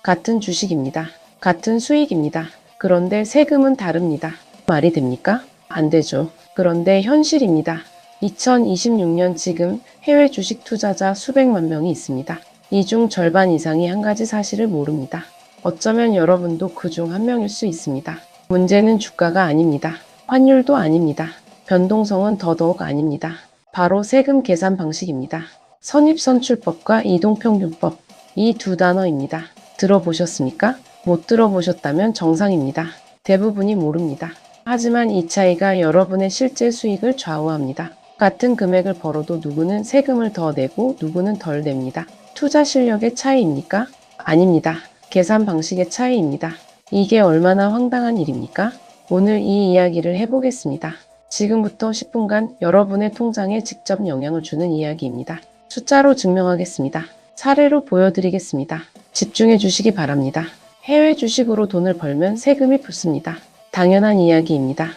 같은 주식입니다. 같은 수익입니다. 그런데 세금은 다릅니다. 말이 됩니까? 안 되죠. 그런데 현실입니다. 2026년 지금 해외 주식 투자자 수백만 명이 있습니다. 이 중 절반 이상이 한 가지 사실을 모릅니다. 어쩌면 여러분도 그 중 한 명일 수 있습니다. 문제는 주가가 아닙니다. 환율도 아닙니다. 변동성은 더더욱 아닙니다. 바로 세금 계산 방식입니다. 선입선출법과 이동평균법, 이 두 단어입니다. 들어보셨습니까? 못 들어보셨다면 정상입니다. 대부분이 모릅니다. 하지만 이 차이가 여러분의 실제 수익을 좌우합니다. 같은 금액을 벌어도 누구는 세금을 더 내고 누구는 덜 냅니다. 투자 실력의 차이입니까? 아닙니다. 계산 방식의 차이입니다. 이게 얼마나 황당한 일입니까? 오늘 이 이야기를 해보겠습니다. 지금부터 10분간 여러분의 통장에 직접 영향을 주는 이야기입니다. 숫자로 증명하겠습니다. 사례로 보여드리겠습니다. 집중해 주시기 바랍니다. 해외 주식으로 돈을 벌면 세금이 붙습니다. 당연한 이야기입니다.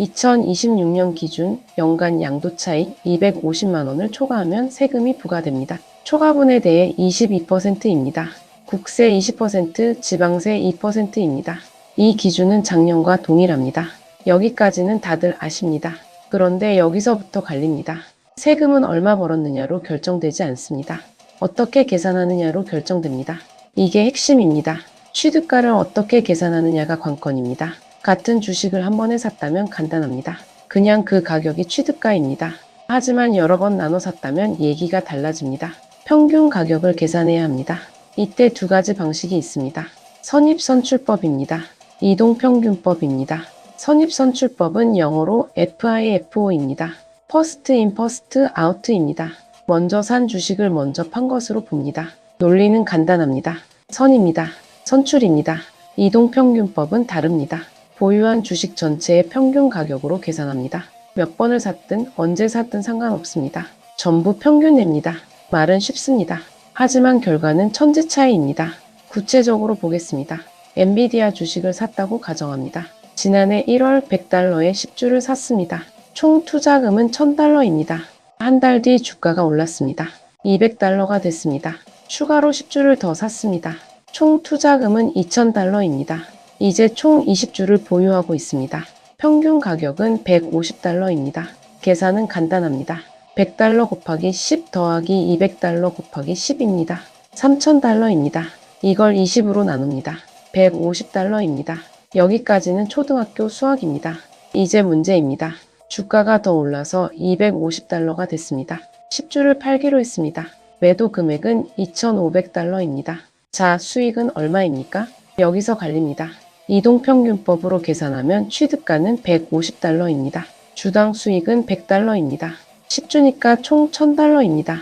2026년 기준 연간 양도차익 250만 원을 초과하면 세금이 부과됩니다. 초과분에 대해 22%입니다. 국세 20%, 지방세 2%입니다. 이 기준은 작년과 동일합니다. 여기까지는 다들 아십니다. 그런데 여기서부터 갈립니다. 세금은 얼마 벌었느냐로 결정되지 않습니다. 어떻게 계산하느냐로 결정됩니다. 이게 핵심입니다. 취득가를 어떻게 계산하느냐가 관건입니다. 같은 주식을 한 번에 샀다면 간단합니다. 그냥 그 가격이 취득가입니다. 하지만 여러 번 나눠 샀다면 얘기가 달라집니다. 평균 가격을 계산해야 합니다. 이때 두 가지 방식이 있습니다. 선입선출법입니다. 이동평균법입니다. 선입선출법은 영어로 FIFO입니다. First in, first out입니다. 먼저 산 주식을 먼저 판 것으로 봅니다. 논리는 간단합니다. 선입니다. 선출입니다. 이동평균법은 다릅니다. 보유한 주식 전체의 평균 가격으로 계산합니다. 몇 번을 샀든 언제 샀든 상관없습니다. 전부 평균냅니다. 말은 쉽습니다. 하지만 결과는 천지 차이입니다. 구체적으로 보겠습니다. 엔비디아 주식을 샀다고 가정합니다. 지난해 1월 100달러에 10주를 샀습니다. 총 투자금은 1000달러입니다. 한 달 뒤 주가가 올랐습니다. 200달러가 됐습니다. 추가로 10주를 더 샀습니다. 총 투자금은 2000달러입니다. 이제 총 20주를 보유하고 있습니다. 평균 가격은 150달러입니다. 계산은 간단합니다. 100달러 곱하기 10 더하기 200달러 곱하기 10입니다. 3000달러입니다. 이걸 20으로 나눕니다. 150달러입니다. 여기까지는 초등학교 수학입니다. 이제 문제입니다. 주가가 더 올라서 250달러가 됐습니다. 10주를 팔기로 했습니다. 매도 금액은 2500달러입니다. 자, 수익은 얼마입니까? 여기서 갈립니다. 이동평균법으로 계산하면 취득가는 150달러입니다. 주당 수익은 100달러입니다. 10주니까 총 1000달러입니다.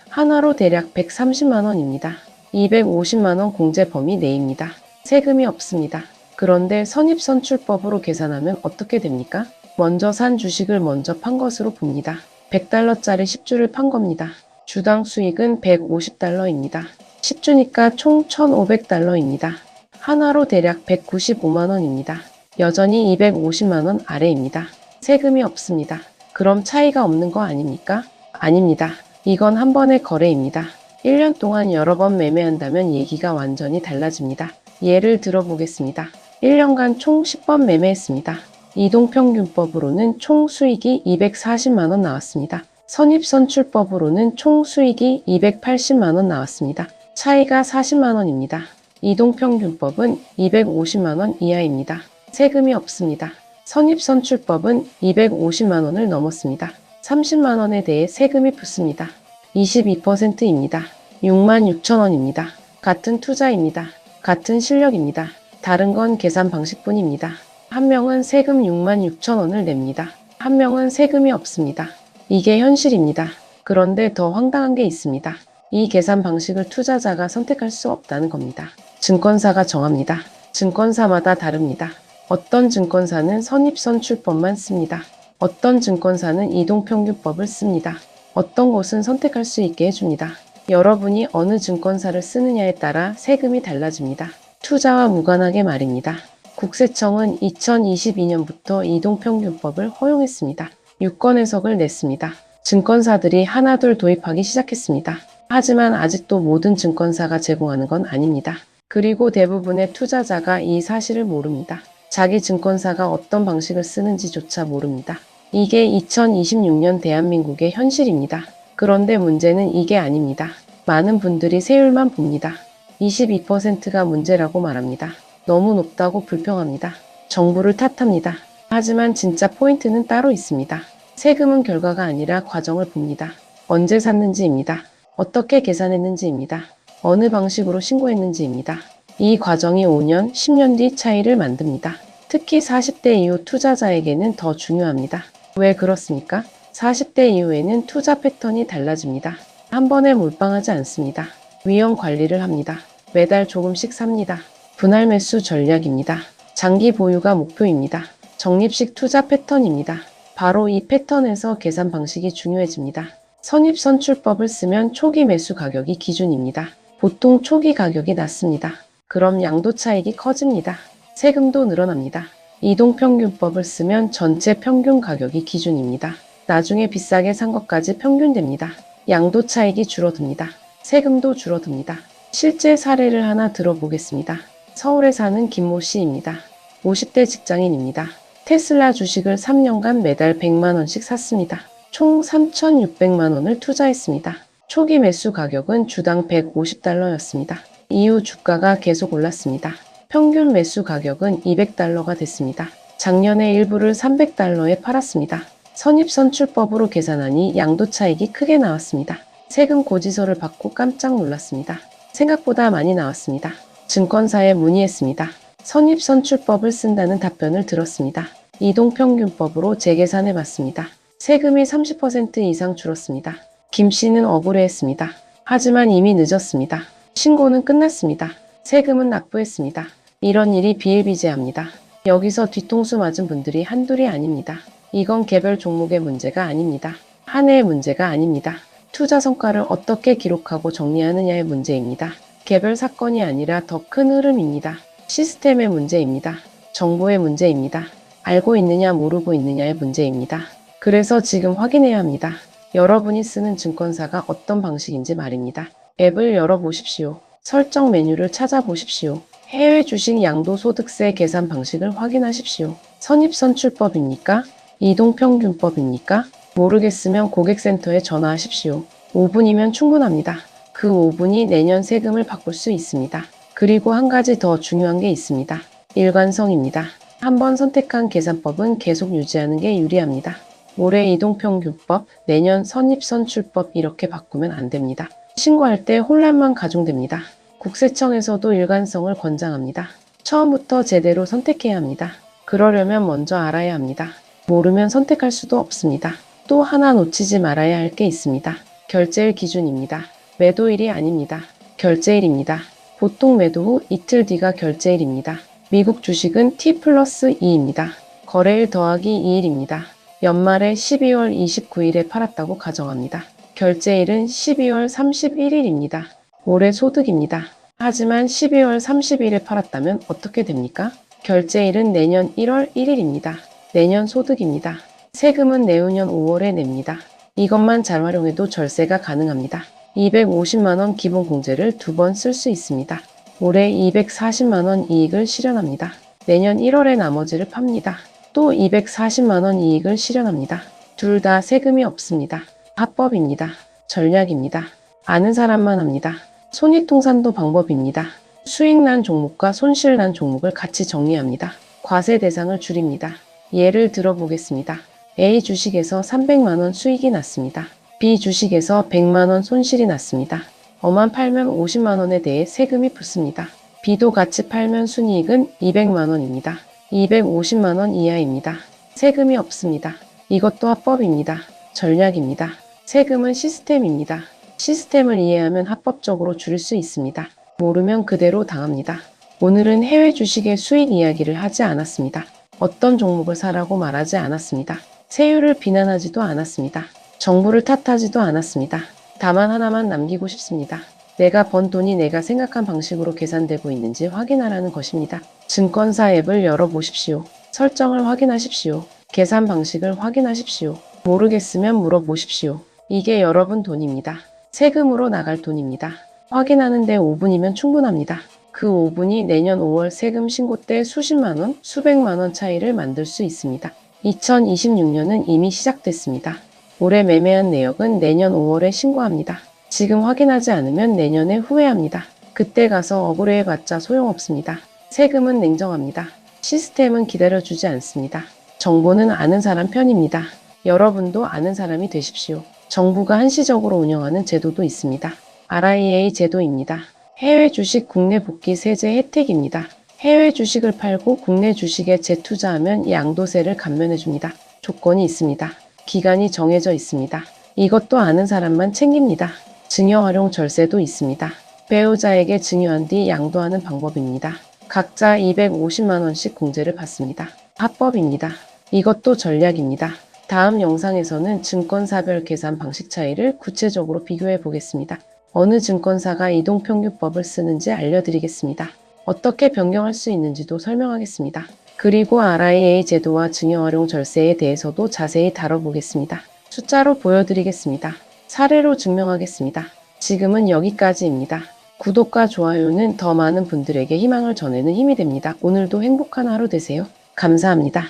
하나로 대략 130만원입니다. 250만원 공제 범위 내입니다. 세금이 없습니다. 그런데 선입선출법으로 계산하면 어떻게 됩니까? 먼저 산 주식을 먼저 판 것으로 봅니다. 100달러짜리 10주를 판 겁니다. 주당 수익은 150달러입니다. 10주니까 총 1500달러입니다. 하나로 대략 195만원입니다. 여전히 250만원 아래입니다. 세금이 없습니다. 그럼 차이가 없는 거 아닙니까? 아닙니다. 이건 한 번의 거래입니다. 1년 동안 여러 번 매매한다면 얘기가 완전히 달라집니다. 예를 들어보겠습니다. 1년간 총 10번 매매했습니다. 이동평균법으로는 총 수익이 240만원 나왔습니다. 선입선출법으로는 총 수익이 280만원 나왔습니다. 차이가 40만원입니다. 이동평균법은 250만원 이하입니다. 세금이 없습니다. 선입선출법은 250만원을 넘었습니다. 30만원에 대해 세금이 붙습니다. 22%입니다. 66,000원입니다. 같은 투자입니다. 같은 실력입니다. 다른 건 계산 방식뿐입니다. 한 명은 세금 66,000원을 냅니다. 한 명은 세금이 없습니다. 이게 현실입니다. 그런데 더 황당한 게 있습니다. 이 계산 방식을 투자자가 선택할 수 없다는 겁니다. 증권사가 정합니다. 증권사마다 다릅니다. 어떤 증권사는 선입선출법만 씁니다. 어떤 증권사는 이동평균법을 씁니다. 어떤 곳은 선택할 수 있게 해줍니다. 여러분이 어느 증권사를 쓰느냐에 따라 세금이 달라집니다. 투자와 무관하게 말입니다. 국세청은 2022년부터 이동평균법을 허용했습니다. 유권 해석을 냈습니다. 증권사들이 하나둘 도입하기 시작했습니다. 하지만 아직도 모든 증권사가 제공하는 건 아닙니다. 그리고 대부분의 투자자가 이 사실을 모릅니다. 자기 증권사가 어떤 방식을 쓰는지조차 모릅니다. 이게 2026년 대한민국의 현실입니다. 그런데 문제는 이게 아닙니다. 많은 분들이 세율만 봅니다. 22%가 문제라고 말합니다. 너무 높다고 불평합니다. 정부를 탓합니다. 하지만 진짜 포인트는 따로 있습니다. 세금은 결과가 아니라 과정을 봅니다. 언제 샀는지입니다. 어떻게 계산했는지입니다. 어느 방식으로 신고했는지입니다. 이 과정이 5년, 10년 뒤 차이를 만듭니다. 특히 40대 이후 투자자에게는 더 중요합니다. 왜 그렇습니까? 40대 이후에는 투자 패턴이 달라집니다. 한 번에 몰빵하지 않습니다. 위험 관리를 합니다. 매달 조금씩 삽니다. 분할 매수 전략입니다. 장기 보유가 목표입니다. 적립식 투자 패턴입니다. 바로 이 패턴에서 계산 방식이 중요해집니다. 선입선출법을 쓰면 초기 매수 가격이 기준입니다. 보통 초기 가격이 낮습니다. 그럼 양도 차익이 커집니다. 세금도 늘어납니다. 이동평균법을 쓰면 전체 평균 가격이 기준입니다. 나중에 비싸게 산 것까지 평균됩니다. 양도 차익이 줄어듭니다. 세금도 줄어듭니다. 실제 사례를 하나 들어보겠습니다. 서울에 사는 김모 씨입니다. 50대 직장인입니다. 테슬라 주식을 3년간 매달 100만 원씩 샀습니다. 총 3,600만 원을 투자했습니다. 초기 매수 가격은 주당 150달러였습니다. 이후 주가가 계속 올랐습니다. 평균 매수 가격은 200달러가 됐습니다. 작년에 일부를 300달러에 팔았습니다. 선입선출법으로 계산하니 양도 차익이 크게 나왔습니다. 세금 고지서를 받고 깜짝 놀랐습니다. 생각보다 많이 나왔습니다. 증권사에 문의했습니다. 선입선출법을 쓴다는 답변을 들었습니다. 이동평균법으로 재계산해 봤습니다. 세금이 30% 이상 줄었습니다. 김 씨는 억울해했습니다. 하지만 이미 늦었습니다. 신고는 끝났습니다. 세금은 납부했습니다. 이런 일이 비일비재합니다. 여기서 뒤통수 맞은 분들이 한둘이 아닙니다. 이건 개별 종목의 문제가 아닙니다. 한 해의 문제가 아닙니다. 투자 성과를 어떻게 기록하고 정리하느냐의 문제입니다. 개별 사건이 아니라 더 큰 흐름입니다. 시스템의 문제입니다. 정보의 문제입니다. 알고 있느냐 모르고 있느냐의 문제입니다. 그래서 지금 확인해야 합니다. 여러분이 쓰는 증권사가 어떤 방식인지 말입니다. 앱을 열어보십시오. 설정 메뉴를 찾아보십시오. 해외 주식 양도소득세 계산 방식을 확인하십시오. 선입선출법입니까? 이동평균법입니까? 모르겠으면 고객센터에 전화하십시오. 5분이면 충분합니다. 그 5분이 내년 세금을 바꿀 수 있습니다. 그리고 한 가지 더 중요한 게 있습니다. 일관성입니다. 한번 선택한 계산법은 계속 유지하는 게 유리합니다. 올해 이동평균법, 내년 선입선출법 이렇게 바꾸면 안 됩니다. 신고할 때 혼란만 가중됩니다. 국세청에서도 일관성을 권장합니다. 처음부터 제대로 선택해야 합니다. 그러려면 먼저 알아야 합니다. 모르면 선택할 수도 없습니다. 또 하나 놓치지 말아야 할 게 있습니다. 결제일 기준입니다. 매도일이 아닙니다. 결제일입니다. 보통 매도 후 이틀 뒤가 결제일입니다. 미국 주식은 T+2입니다. 거래일 더하기 2일입니다. 연말에 12월 29일에 팔았다고 가정합니다. 결제일은 12월 31일입니다. 올해 소득입니다. 하지만 12월 30일에 팔았다면 어떻게 됩니까? 결제일은 내년 1월 1일입니다. 내년 소득입니다. 세금은 내후년 5월에 냅니다. 이것만 잘 활용해도 절세가 가능합니다. 250만원 기본 공제를 2번 쓸 수 있습니다. 올해 240만원 이익을 실현합니다. 내년 1월에 나머지를 팝니다. 또 240만원 이익을 실현합니다. 둘 다 세금이 없습니다. 합법입니다. 전략입니다. 아는 사람만 합니다. 손익통산도 방법입니다. 수익 난 종목과 손실 난 종목을 같이 정리합니다. 과세 대상을 줄입니다. 예를 들어보겠습니다. A 주식에서 300만원 수익이 났습니다. B 주식에서 100만원 손실이 났습니다. 어만 팔면 50만원에 대해 세금이 붙습니다. B도 같이 팔면 순이익은 200만원입니다. 250만원 이하입니다. 세금이 없습니다. 이것도 합법입니다. 전략입니다. 세금은 시스템입니다. 시스템을 이해하면 합법적으로 줄일 수 있습니다. 모르면 그대로 당합니다. 오늘은 해외 주식의 수익 이야기를 하지 않았습니다. 어떤 종목을 사라고 말하지 않았습니다. 세율을 비난하지도 않았습니다. 정부를 탓하지도 않았습니다. 다만 하나만 남기고 싶습니다. 내가 번 돈이 내가 생각한 방식으로 계산되고 있는지 확인하라는 것입니다. 증권사 앱을 열어보십시오. 설정을 확인하십시오. 계산 방식을 확인하십시오. 모르겠으면 물어보십시오. 이게 여러분 돈입니다. 세금으로 나갈 돈입니다. 확인하는데 5분이면 충분합니다. 그 5분이 내년 5월 세금 신고 때 수십만 원, 수백만 원 차이를 만들 수 있습니다. 2026년은 이미 시작됐습니다. 올해 매매한 내역은 내년 5월에 신고합니다. 지금 확인하지 않으면 내년에 후회합니다. 그때 가서 억울해봤자 소용없습니다. 세금은 냉정합니다. 시스템은 기다려주지 않습니다. 정보는 아는 사람 편입니다. 여러분도 아는 사람이 되십시오. 정부가 한시적으로 운영하는 제도도 있습니다. RIA 제도입니다. 해외 주식 국내 복귀 세제 혜택입니다. 해외 주식을 팔고 국내 주식에 재투자하면 양도세를 감면해줍니다. 조건이 있습니다. 기간이 정해져 있습니다. 이것도 아는 사람만 챙깁니다. 증여활용 절세도 있습니다. 배우자에게 증여한 뒤 양도하는 방법입니다. 각자 250만 원씩 공제를 받습니다. 합법입니다. 이것도 전략입니다. 다음 영상에서는 증권사별 계산 방식 차이를 구체적으로 비교해 보겠습니다. 어느 증권사가 이동평균법을 쓰는지 알려드리겠습니다. 어떻게 변경할 수 있는지도 설명하겠습니다. 그리고 RIA 제도와 증여활용 절세에 대해서도 자세히 다뤄보겠습니다. 숫자로 보여드리겠습니다. 사례로 증명하겠습니다. 지금은 여기까지입니다. 구독과 좋아요는 더 많은 분들에게 희망을 전하는 힘이 됩니다. 오늘도 행복한 하루 되세요. 감사합니다.